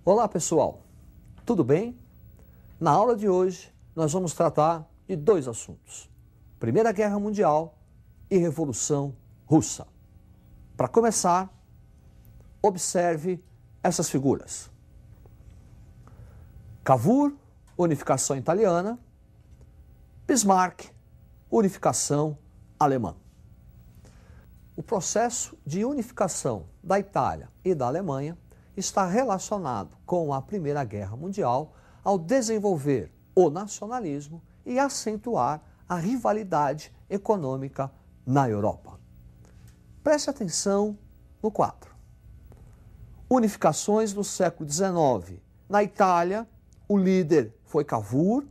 Olá pessoal, tudo bem? Na aula de hoje nós vamos tratar de dois assuntos, Primeira Guerra Mundial e Revolução Russa. Para começar, observe essas figuras. Cavour, unificação italiana, Bismarck, unificação alemã. O processo de unificação da Itália e da Alemanha está relacionado com a Primeira Guerra Mundial ao desenvolver o nacionalismo e acentuar a rivalidade econômica na Europa. Preste atenção no quadro. Unificações no século XIX. Na Itália, o líder foi Cavour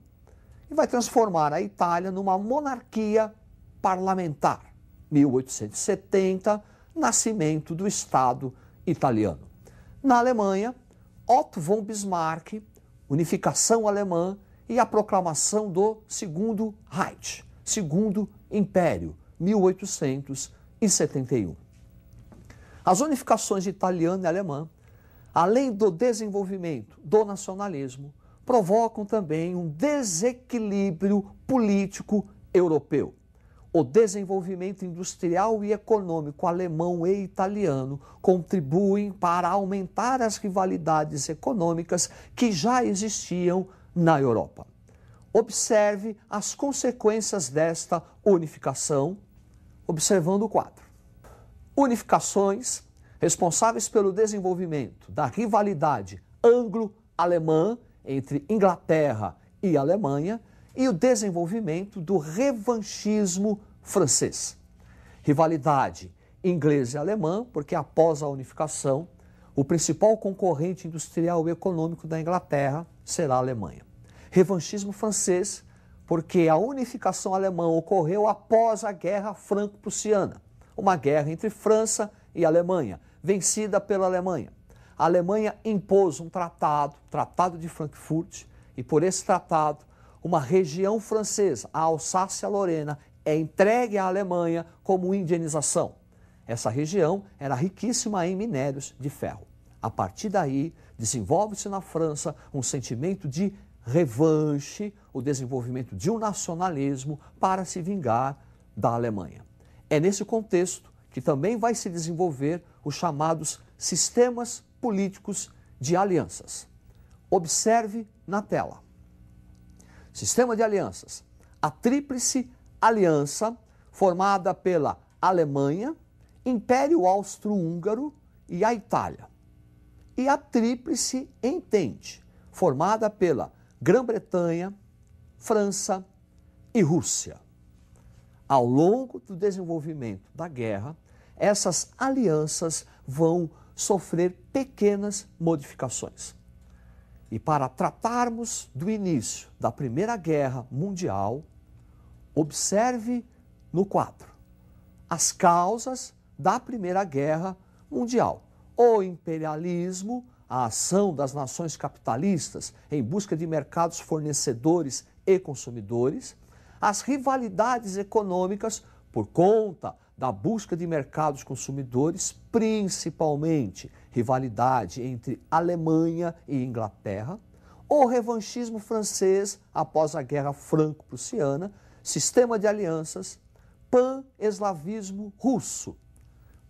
e vai transformar a Itália numa monarquia parlamentar. 1870, nascimento do Estado italiano. Na Alemanha, Otto von Bismarck, unificação alemã e a proclamação do Segundo Reich, Segundo Império, 1871. As unificações italiana e alemã, além do desenvolvimento do nacionalismo, provocam também um desequilíbrio político europeu. O desenvolvimento industrial e econômico alemão e italiano contribuem para aumentar as rivalidades econômicas que já existiam na Europa. Observe as consequências desta unificação, observando o quadro. Unificações responsáveis pelo desenvolvimento da rivalidade anglo-alemã entre Inglaterra e Alemanha e o desenvolvimento do revanchismo francês. Rivalidade inglesa e alemã, porque após a unificação, o principal concorrente industrial e econômico da Inglaterra será a Alemanha. Revanchismo francês, porque a unificação alemã ocorreu após a Guerra Franco-Prussiana, uma guerra entre França e Alemanha, vencida pela Alemanha. A Alemanha impôs um Tratado de Frankfurt, e por esse tratado, uma região francesa, a Alsácia-Lorena, é entregue à Alemanha como indenização. Essa região era riquíssima em minérios de ferro. A partir daí, desenvolve-se na França um sentimento de revanche, o desenvolvimento de um nacionalismo para se vingar da Alemanha. É nesse contexto que também vai se desenvolver os chamados sistemas políticos de alianças. Observe na tela. Sistema de alianças. A Tríplice Aliança, formada pela Alemanha, Império Austro-Húngaro e a Itália. E a Tríplice Entente, formada pela Grã-Bretanha, França e Rússia. Ao longo do desenvolvimento da guerra, essas alianças vão sofrer pequenas modificações. E para tratarmos do início da Primeira Guerra Mundial, observe no quadro as causas da Primeira Guerra Mundial. O imperialismo, a ação das nações capitalistas em busca de mercados fornecedores e consumidores, as rivalidades econômicas por conta da busca de mercados consumidores, principalmente rivalidade entre Alemanha e Inglaterra, o revanchismo francês após a Guerra Franco-Prussiana, sistema de alianças, pan-eslavismo russo.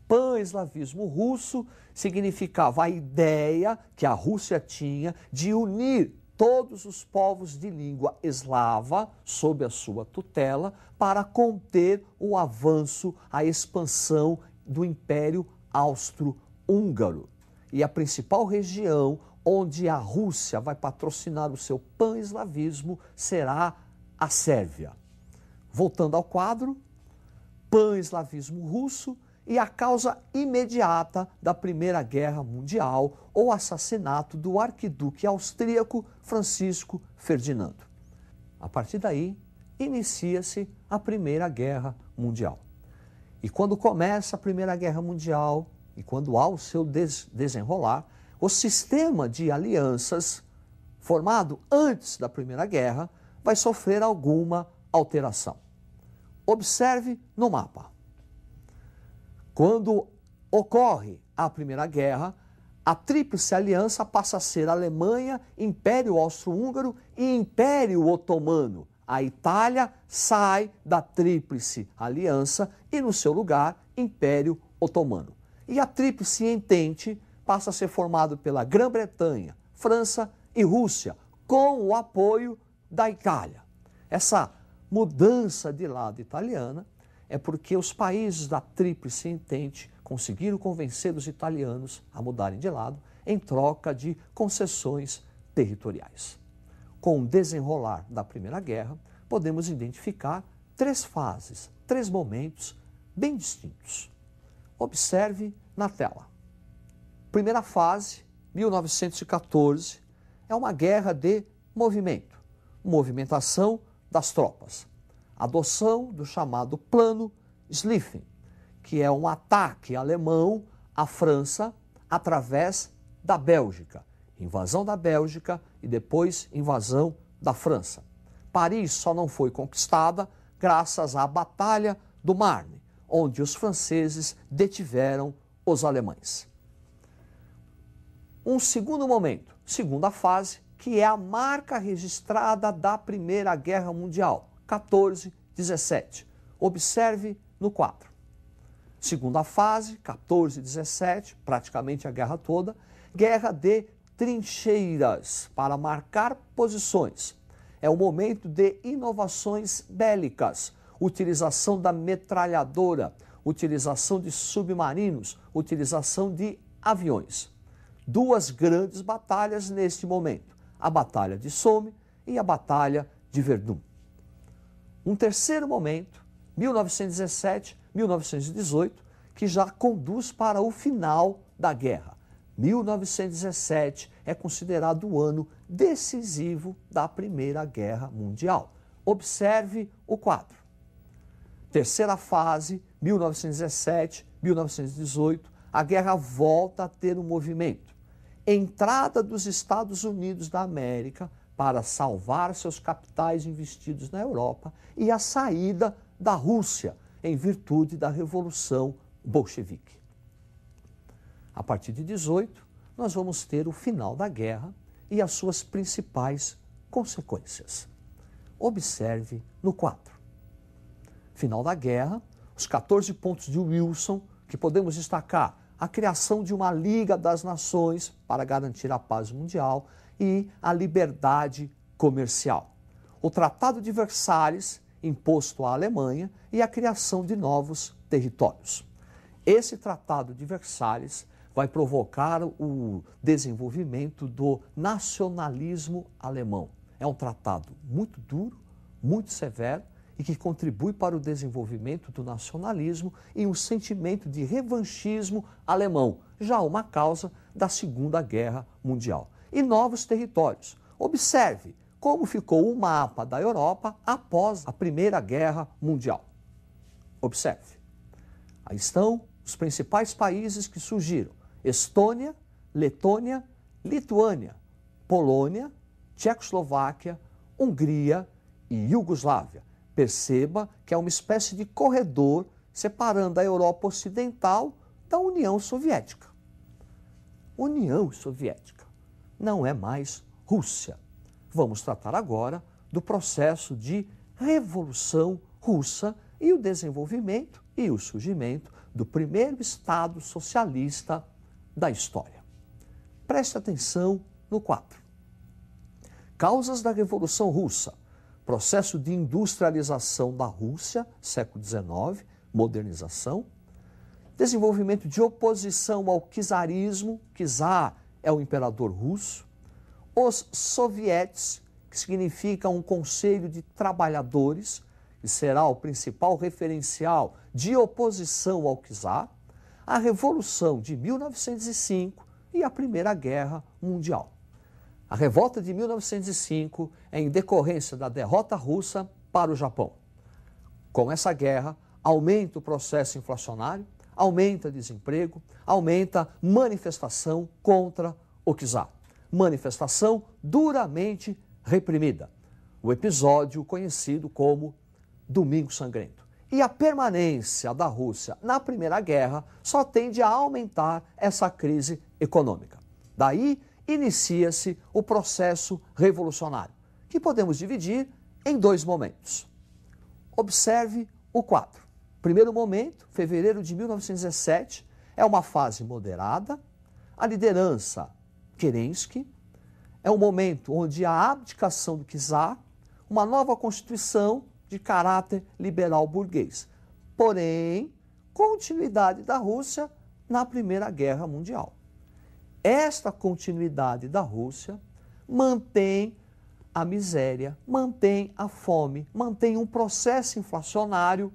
Pan-eslavismo russo significava a ideia que a Rússia tinha de unir todos os povos de língua eslava sob a sua tutela para conter o avanço, a expansão do Império Austro-Húngaro. E a principal região onde a Rússia vai patrocinar o seu pan-eslavismo será a Sérvia. Voltando ao quadro, pan-eslavismo russo e a causa imediata da Primeira Guerra Mundial, o assassinato do arquiduque austríaco Francisco Ferdinando. A partir daí, inicia-se a Primeira Guerra Mundial. E quando começa a Primeira Guerra Mundial, e quando há o seu desenrolar, o sistema de alianças formado antes da Primeira Guerra vai sofrer alguma alteração. Observe no mapa. Quando ocorre a Primeira Guerra, A Tríplice Aliança passa a ser Alemanha, Império Austro-Húngaro e Império Otomano. A Itália sai da Tríplice Aliança e, no seu lugar, Império Otomano. E a Tríplice Entente passa a ser formado pela Grã-Bretanha, França e Rússia, com o apoio da Itália. Essa mudança de lado italiana é porque os países da Tríplice Entente conseguiram convencer os italianos a mudarem de lado em troca de concessões territoriais. Com o desenrolar da Primeira Guerra, podemos identificar três fases, três momentos bem distintos. Observe na tela. Primeira fase, 1914, é uma guerra de movimento, movimentação das tropas. Adoção do chamado Plano Schlieffen, que é um ataque alemão à França através da Bélgica. Invasão da Bélgica e depois invasão da França. Paris só não foi conquistada graças à Batalha do Marne, onde os franceses detiveram os alemães. Um segundo momento, segunda fase, que é a marca registrada da Primeira Guerra Mundial, 14-17. Observe no quadro. Segunda fase, 14-17, praticamente a guerra toda, guerra de trincheiras para marcar posições. É o momento de inovações bélicas, utilização da metralhadora, utilização de submarinos, utilização de aviões. Duas grandes batalhas neste momento, a Batalha de Somme e a Batalha de Verdun. Um terceiro momento, 1917-1918, que já conduz para o final da guerra. 1917 é considerado o ano decisivo da Primeira Guerra Mundial. Observe o quadro. Terceira fase, 1917-1918, a guerra volta a ter um movimento. Entrada dos Estados Unidos da América para salvar seus capitais investidos na Europa e a saída da Rússia em virtude da Revolução Bolchevique. A partir de 18, nós vamos ter o final da guerra e as suas principais consequências. Observe no quadro. Final da guerra, os 14 pontos de Wilson, que podemos destacar a criação de uma Liga das Nações para garantir a paz mundial e a liberdade comercial. O Tratado de Versalhes, imposto à Alemanha, e a criação de novos territórios. Esse Tratado de Versalhes vai provocar o desenvolvimento do nacionalismo alemão. É um tratado muito duro, muito severo e que contribui para o desenvolvimento do nacionalismo e um sentimento de revanchismo alemão, já uma causa da Segunda Guerra Mundial. E novos territórios. Observe como ficou o mapa da Europa após a Primeira Guerra Mundial. Observe. Aí estão os principais países que surgiram: Estônia, Letônia, Lituânia, Polônia, Tchecoslováquia, Hungria e Iugoslávia. Perceba que é uma espécie de corredor separando a Europa Ocidental da União Soviética. União Soviética não é mais Rússia. Vamos tratar agora do processo de Revolução Russa e o desenvolvimento e o surgimento do primeiro Estado socialista da história. Preste atenção no quadro. Causas da Revolução Russa. Processo de industrialização da Rússia, século XIX, modernização. Desenvolvimento de oposição ao czarismo, czar é o imperador russo. Os sovietes, que significa um conselho de trabalhadores, que será o principal referencial de oposição ao czar. A Revolução de 1905 e a Primeira Guerra Mundial. A revolta de 1905 é em decorrência da derrota russa para o Japão. Com essa guerra, aumenta o processo inflacionário, aumenta desemprego, aumenta manifestação contra o czar. Manifestação duramente reprimida. O episódio conhecido como Domingo Sangrento. E a permanência da Rússia na Primeira Guerra só tende a aumentar essa crise econômica. Daí inicia-se o processo revolucionário, que podemos dividir em dois momentos. Observe o quadro. Primeiro momento, fevereiro de 1917, é uma fase moderada, a liderança Kerensky, é um momento onde há abdicação do czar, uma nova constituição de caráter liberal burguês. Porém, continuidade da Rússia na Primeira Guerra Mundial. Esta continuidade da Rússia mantém a miséria, mantém a fome, mantém um processo inflacionário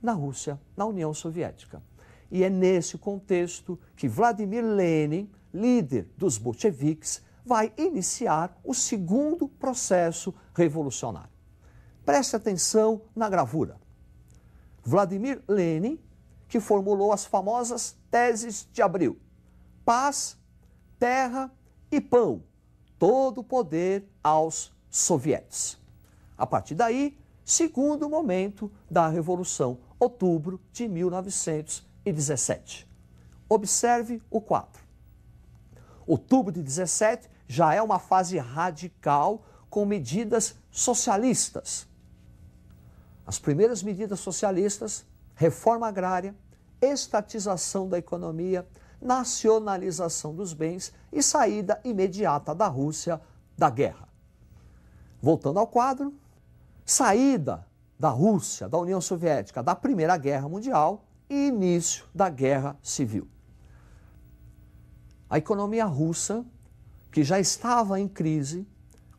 na Rússia, na União Soviética. E é nesse contexto que Vladimir Lenin, líder dos bolcheviques, vai iniciar o segundo processo revolucionário. Preste atenção na gravura. Vladimir Lenin, que formulou as famosas teses de Abril: paz, terra e pão, todo o poder aos sovietes. A partir daí, segundo momento da Revolução, outubro de 1917. Observe o quadro. Outubro de 17 já é uma fase radical com medidas socialistas. As primeiras medidas socialistas: reforma agrária, estatização da economia, nacionalização dos bens e saída imediata da Rússia da guerra. Voltando ao quadro, saída da Rússia, da União Soviética, da Primeira Guerra Mundial e início da Guerra Civil. A economia russa, que já estava em crise,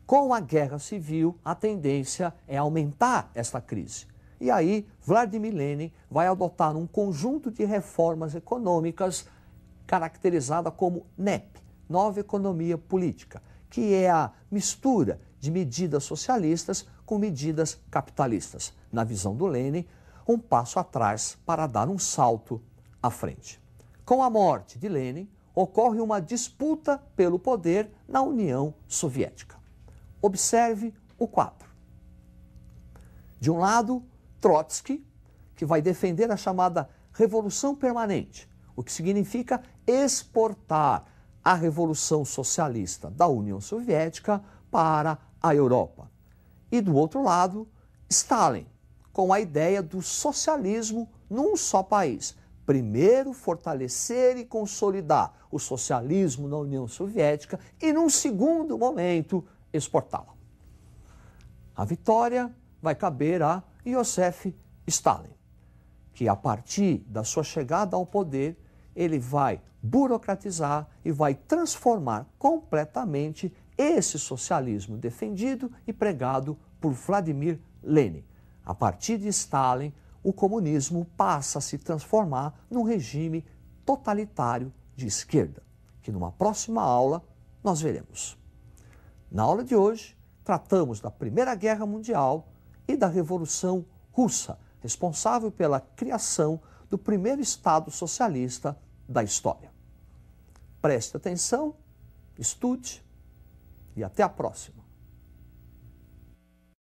com a Guerra Civil, a tendência é aumentar esta crise. E aí, Vladimir Lenin vai adotar um conjunto de reformas econômicas caracterizada como NEP, Nova Economia Política, que é a mistura de medidas socialistas com medidas capitalistas. Na visão do Lenin, um passo atrás para dar um salto à frente. Com a morte de Lenin, ocorre uma disputa pelo poder na União Soviética. Observe o quadro. De um lado, Trotsky, que vai defender a chamada Revolução Permanente, o que significa exportar a Revolução Socialista da União Soviética para a Europa. E do outro lado, Stalin, com a ideia do socialismo num só país. Primeiro, fortalecer e consolidar o socialismo na União Soviética e, num segundo momento, exportá-la. A vitória vai caber a Iosif Stalin, que a partir da sua chegada ao poder, ele vai burocratizar e vai transformar completamente esse socialismo defendido e pregado por Vladimir Lenin. A partir de Stalin, o comunismo passa a se transformar num regime totalitário de esquerda, que numa próxima aula nós veremos. Na aula de hoje, tratamos da Primeira Guerra Mundial e da Revolução Russa, responsável pela criação do primeiro Estado socialista da história. Preste atenção, estude e até a próxima.